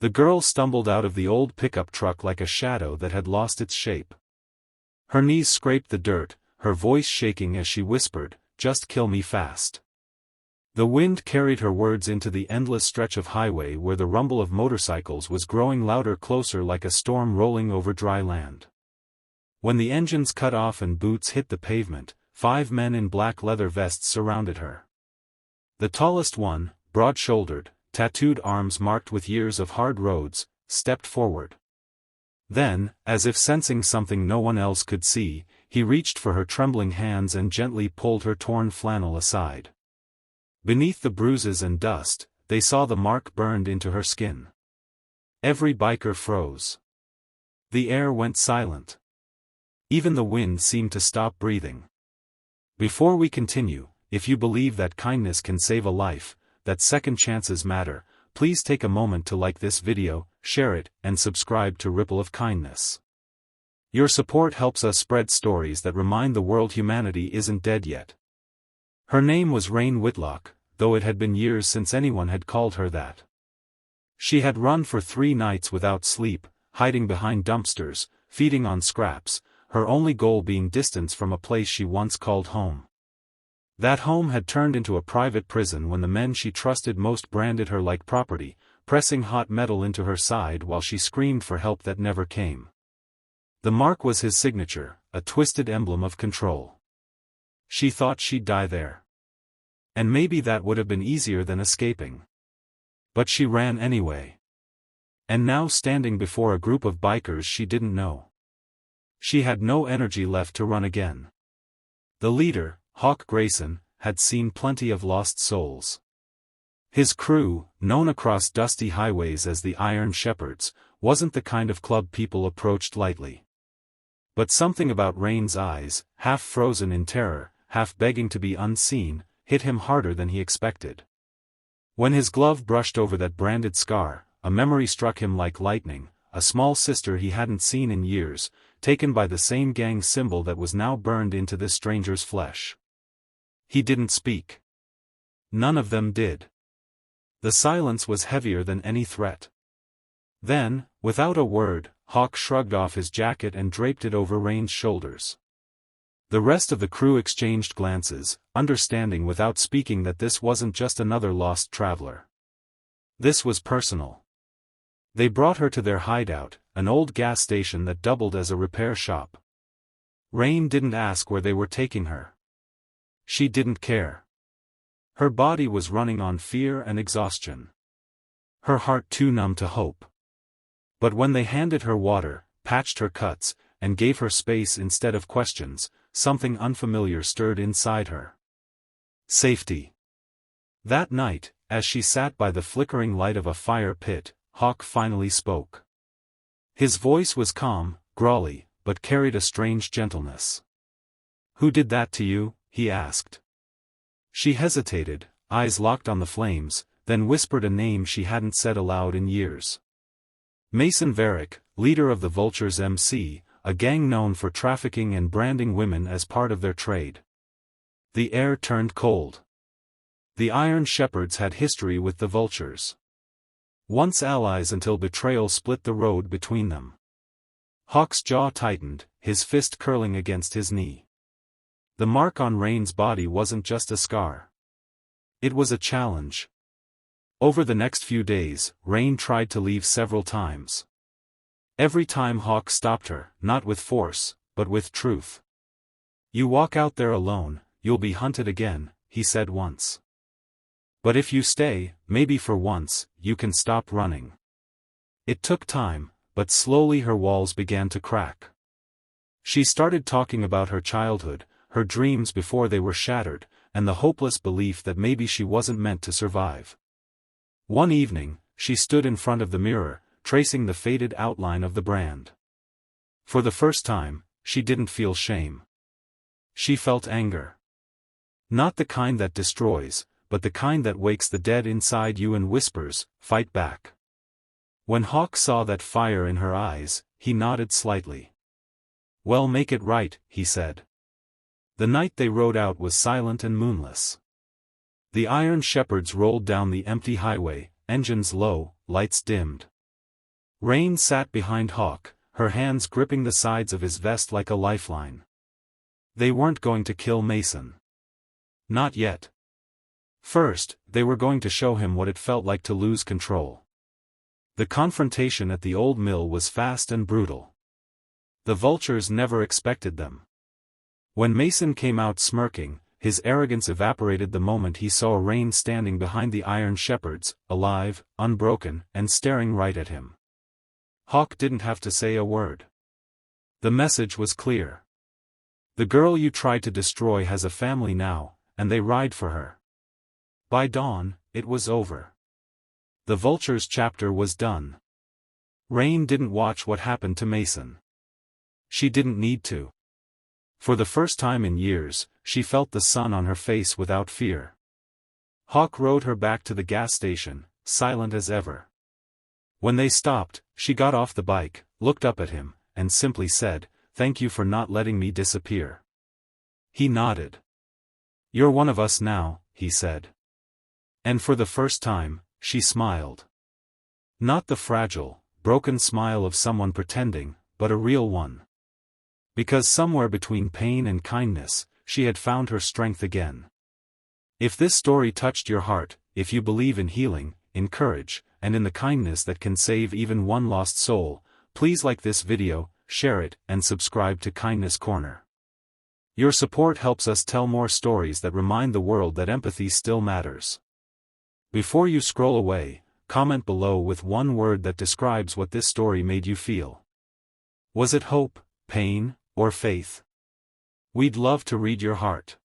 The girl stumbled out of the old pickup truck like a shadow that had lost its shape. Her knees scraped the dirt, her voice shaking as she whispered, "Just kill me fast." The wind carried her words into the endless stretch of highway where the rumble of motorcycles was growing louder, closer, like a storm rolling over dry land. When the engines cut off and boots hit the pavement, 5 men in black leather vests surrounded her. The tallest one, broad-shouldered, tattooed arms marked with years of hard roads, stepped forward. Then, as if sensing something no one else could see, he reached for her trembling hands and gently pulled her torn flannel aside. Beneath the bruises and dust, they saw the mark burned into her skin. Every biker froze. The air went silent. Even the wind seemed to stop breathing. Before we continue, if you believe that kindness can save a life, that second chances matter, please take a moment to like this video, share it, and subscribe to Ripple of Kindness. Your support helps us spread stories that remind the world humanity isn't dead yet. Her name was Rain Whitlock, though it had been years since anyone had called her that. She had run for 3 nights without sleep, hiding behind dumpsters, feeding on scraps, her only goal being distance from a place she once called home. That home had turned into a private prison when the men she trusted most branded her like property, pressing hot metal into her side while she screamed for help that never came. The mark was his signature, a twisted emblem of control. She thought she'd die there. And maybe that would have been easier than escaping. But she ran anyway. And now standing before a group of bikers she didn't know. She had no energy left to run again. The leader, Hawk Grayson, had seen plenty of lost souls. His crew, known across dusty highways as the Iron Shepherds, wasn't the kind of club people approached lightly. But something about Rain's eyes, half frozen in terror, half begging to be unseen, hit him harder than he expected. When his glove brushed over that branded scar, a memory struck him like lightning, a small sister he hadn't seen in years, taken by the same gang symbol that was now burned into this stranger's flesh. He didn't speak. None of them did. The silence was heavier than any threat. Then, without a word, Hawk shrugged off his jacket and draped it over Rain's shoulders. The rest of the crew exchanged glances, understanding without speaking that this wasn't just another lost traveler. This was personal. They brought her to their hideout, an old gas station that doubled as a repair shop. Rain didn't ask where they were taking her. She didn't care. Her body was running on fear and exhaustion. Her heart too numb to hope. But when they handed her water, patched her cuts, and gave her space instead of questions, something unfamiliar stirred inside her. Safety. That night, as she sat by the flickering light of a fire pit, Hawk finally spoke. His voice was calm, growly, but carried a strange gentleness. "Who did that to you?" he asked. She hesitated, eyes locked on the flames, then whispered a name she hadn't said aloud in years. Mason Varick, leader of the Vultures MC, a gang known for trafficking and branding women as part of their trade. The air turned cold. The Iron Shepherds had history with the Vultures. Once allies until betrayal split the road between them. Hawk's jaw tightened, his fist curling against his knee. The mark on Rain's body wasn't just a scar. It was a challenge. Over the next few days, Rain tried to leave several times. Every time Hawk stopped her, not with force, but with truth. "You walk out there alone, you'll be hunted again," he said once. "But if you stay, maybe for once, you can stop running." It took time, but slowly her walls began to crack. She started talking about her childhood, her dreams before they were shattered, and the hopeless belief that maybe she wasn't meant to survive. One evening, she stood in front of the mirror, tracing the faded outline of the brand. For the first time, she didn't feel shame. She felt anger. Not the kind that destroys, but the kind that wakes the dead inside you and whispers, "Fight back." When Hawk saw that fire in her eyes, he nodded slightly. "Well, make it right," he said. The night they rode out was silent and moonless. The Iron Shepherds rolled down the empty highway, engines low, lights dimmed. Rain sat behind Hawk, her hands gripping the sides of his vest like a lifeline. They weren't going to kill Mason. Not yet. First, they were going to show him what it felt like to lose control. The confrontation at the old mill was fast and brutal. The vultures never expected them. When Mason came out smirking, his arrogance evaporated the moment he saw Rain standing behind the iron shepherds, alive, unbroken, and staring right at him. Hawk didn't have to say a word. The message was clear. The girl you tried to destroy has a family now, and they ride for her. By dawn, it was over. The vulture's chapter was done. Rain didn't watch what happened to Mason. She didn't need to. For the first time in years, she felt the sun on her face without fear. Hawk rode her back to the gas station, silent as ever. When they stopped, she got off the bike, looked up at him, and simply said, "Thank you for not letting me disappear." He nodded. "You're one of us now," he said. And for the first time, she smiled. Not the fragile, broken smile of someone pretending, but a real one. Because somewhere between pain and kindness, she had found her strength again. If this story touched your heart, if you believe in healing, in courage, and in the kindness that can save even one lost soul, please like this video, share it, and subscribe to Kindness Corner. Your support helps us tell more stories that remind the world that empathy still matters. Before you scroll away, comment below with one word that describes what this story made you feel. Was it hope, pain, or faith? We'd love to read your heart.